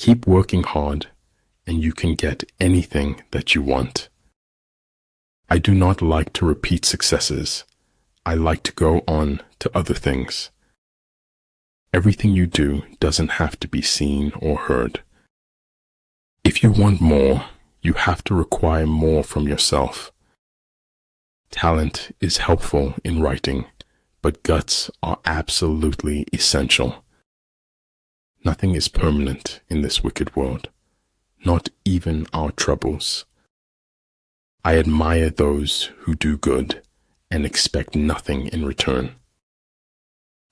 Keep working hard, and you can get anything that you want. I do not like to repeat successes. I like to go on to other things. Everything you do doesn't have to be seen or heard. If you want more, you have to require more from yourself. Talent is helpful in writing, but guts are absolutely essential. Nothing is permanent in this wicked world, not even our troubles. I admire those who do good and expect nothing in return.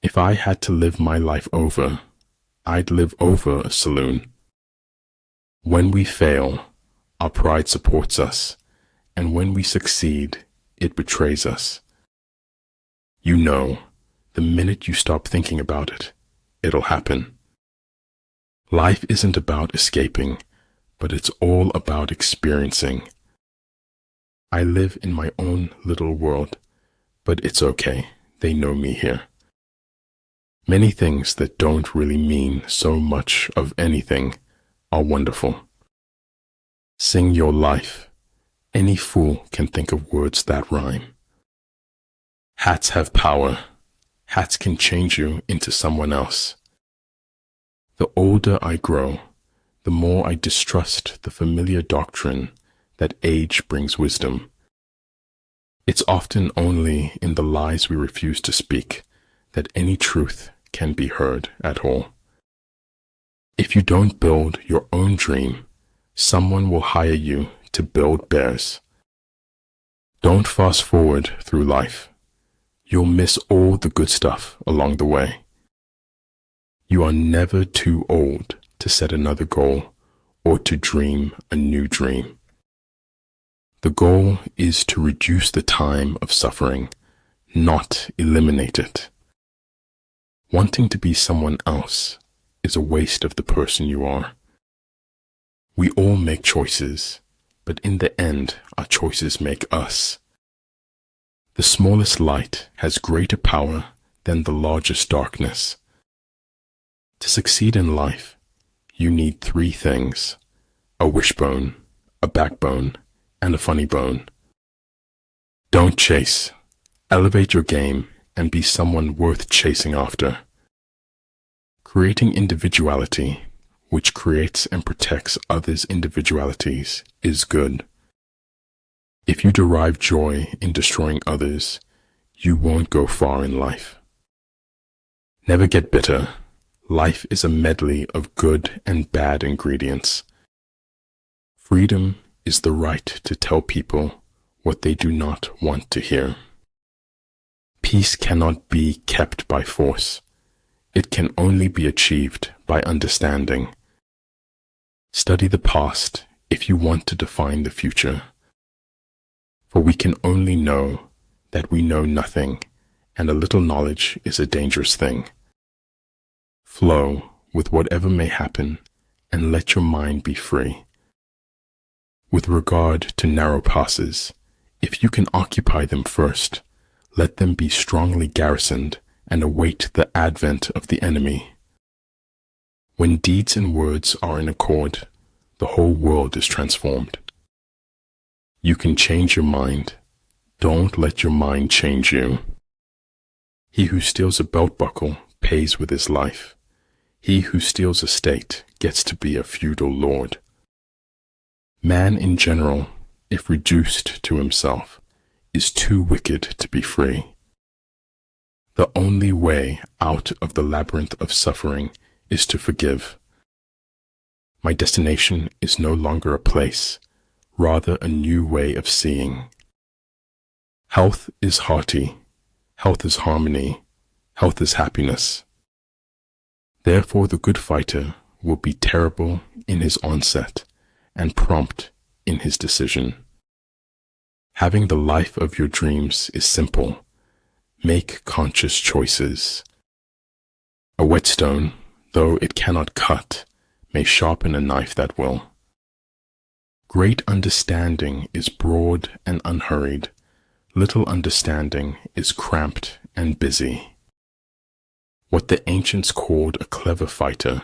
If I had to live my life over, I'd live over a saloon. When we fail, our pride supports us, and when we succeed, it betrays us. You know, the minute you stop thinking about it, it'll happen. Life isn't about escaping, but it's all about experiencing. I live in my own little world, but it's okay, they know me here. Many things that don't really mean so much of anything are wonderful. Sing your life. Any fool can think of words that rhyme. Hats have power. Hats can change you into someone else. The older I grow, the more I distrust the familiar doctrine that age brings wisdom. It's often only in the lies we refuse to speak that any truth can be heard at all. If you don't build your own dream, someone will hire you to build theirs. Don't fast forward through life. You'll miss all the good stuff along the way. You are never too old to set another goal or to dream a new dream. The goal is to reduce the time of suffering, not eliminate it. Wanting to be someone else is a waste of the person you are. We all make choices, but in the end, our choices make us. The smallest light has greater power than the largest darkness. To succeed in life, you need 3 things: a wishbone, a backbone, and a funny bone. Don't chase. Elevate your game and be someone worth chasing after. Creating individuality, which creates and protects others' individualities, is good. If you derive joy in destroying others, you won't go far in life. Never get bitter. Life is a medley of good and bad ingredients. Freedom is the right to tell people what they do not want to hear. Peace cannot be kept by force. It can only be achieved by understanding. Study the past if you want to define the future. For we can only know that we know nothing, and a little knowledge is a dangerous thing. Flow with whatever may happen, and let your mind be free. With regard to narrow passes, if you can occupy them first, let them be strongly garrisoned and await the advent of the enemy. When deeds and words are in accord, the whole world is transformed. You can change your mind. Don't let your mind change you. He who steals a belt buckle pays with his life. He who steals a state gets to be a feudal lord. Man in general, if reduced to himself, is too wicked to be free. The only way out of the labyrinth of suffering is to forgive. My destination is no longer a place, rather a new way of seeing. Health is hearty, health is harmony, health is happiness. Therefore the good fighter will be terrible in his onset and prompt in his decision. Having the life of your dreams is simple. Make conscious choices. A whetstone, though it cannot cut, may sharpen a knife that will. Great understanding is broad and unhurried. Little understanding is cramped and busy. What the ancients called a clever fighter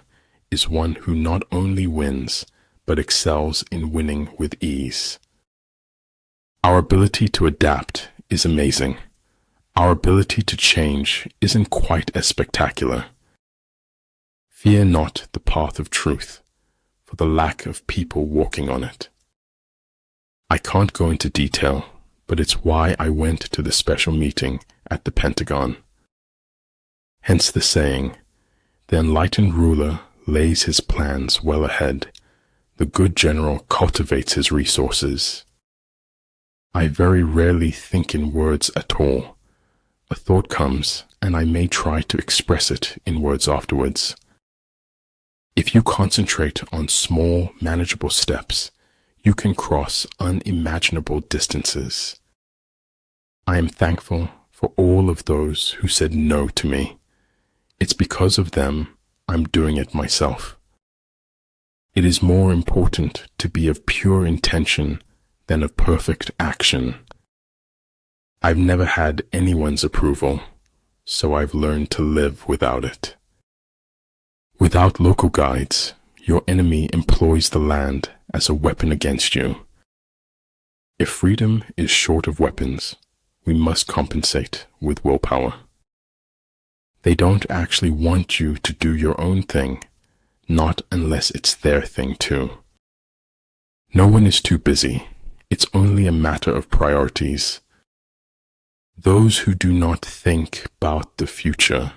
is one who not only wins, but excels in winning with ease. Our ability to adapt is amazing. Our ability to change isn't quite as spectacular. Fear not the path of truth, for the lack of people walking on it. I can't go into detail, but it's why I went to the special meeting at the Pentagon. Hence the saying, the enlightened ruler lays his plans well ahead. The good general cultivates his resources. I very rarely think in words at all. A thought comes, and I may try to express it in words afterwards. If you concentrate on small, manageable steps, you can cross unimaginable distances. I am thankful for all of those who said no to me. It's because of them I'm doing it myself. It is more important to be of pure intention than of perfect action. I've never had anyone's approval, so I've learned to live without it. Without local guides, your enemy employs the land as a weapon against you. If freedom is short of weapons, we must compensate with willpower. They don't actually want you to do your own thing, not unless it's their thing too. No one is too busy. It's only a matter of priorities. Those who do not think about the future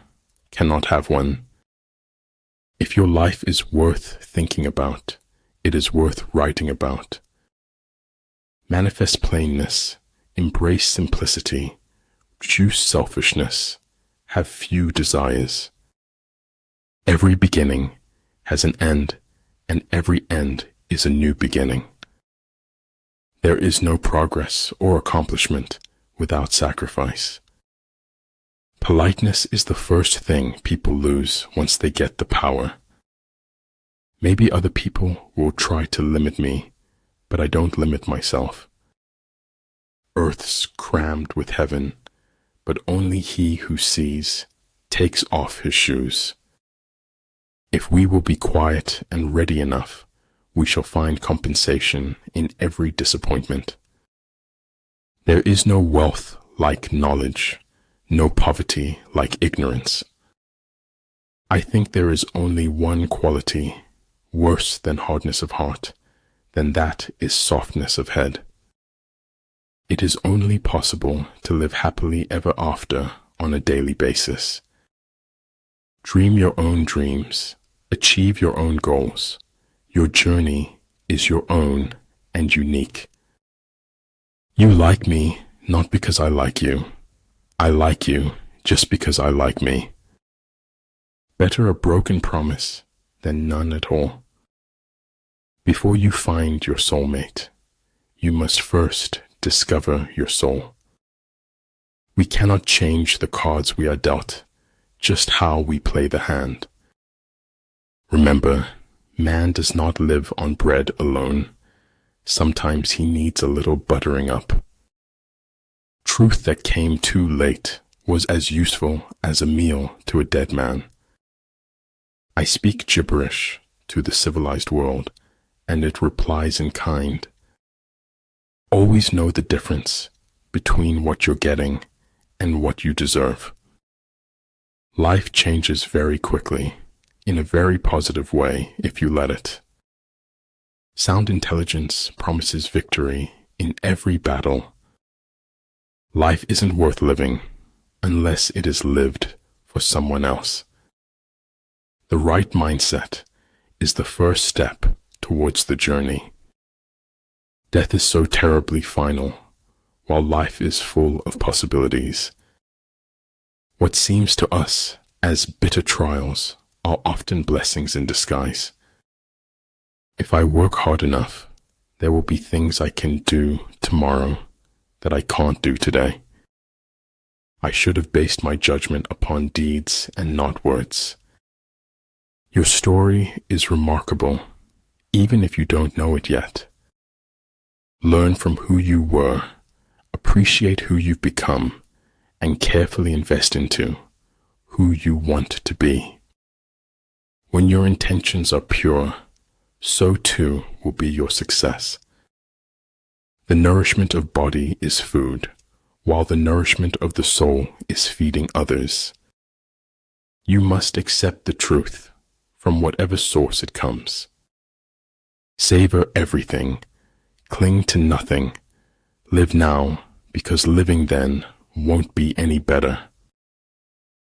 cannot have one. If your life is worth thinking about, it is worth writing about. Manifest plainness, embrace simplicity, reduce selfishness, have few desires. Every beginning has an end, and every end is a new beginning. There is no progress or accomplishment without sacrifice. Politeness is the first thing people lose once they get the power. Maybe other people will try to limit me, but I don't limit myself. Earth's crammed with heaven, but only he who sees takes off his shoes. If we will be quiet and ready enough, we shall find compensation in every disappointment. There is no wealth like knowledge, no poverty like ignorance. I think there is only one quality worse than hardness of heart, then that is softness of head. It is only possible to live happily ever after on a daily basis. Dream your own dreams, achieve your own goals. Your journey is your own and unique. You like me not because I like you. I like you just because I like me. Better a broken promise than none at all. Before you find your soulmate, you must first discover your soul. We cannot change the cards we are dealt, just how we play the hand. Remember, man does not live on bread alone. Sometimes he needs a little buttering up. Truth that came too late was as useful as a meal to a dead man. I speak gibberish to the civilized world, and it replies in kind. Always know the difference between what you're getting and what you deserve. Life changes very quickly, in a very positive way if you let it. Sound intelligence promises victory in every battle. Life isn't worth living unless it is lived for someone else. The right mindset is the first step towards the journey. Death is so terribly final, while life is full of possibilities. What seems to us as bitter trials are often blessings in disguise. If I work hard enough, there will be things I can do tomorrow that I can't do today. I should have based my judgment upon deeds and not words. Your story is remarkable, even if you don't know it yet. Learn from who you were, appreciate who you've become, and carefully invest into who you want to be. When your intentions are pure, so too will be your success. The nourishment of body is food, while the nourishment of the soul is feeding others. You must accept the truth from whatever source it comes. Savor everything, cling to nothing, live now, because living then won't be any better.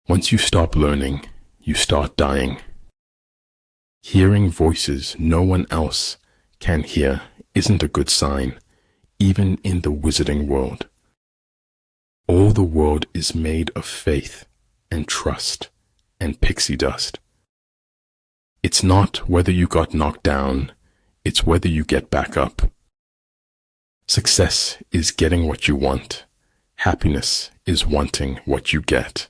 Once you stop learning, you start dying. Hearing voices no one else can hear isn't a good sign, even in the wizarding world. All the world is made of faith and trust and pixie dust. It's not whether you got knocked down, it's whether you get back up. Success is getting what you want. Happiness is wanting what you get.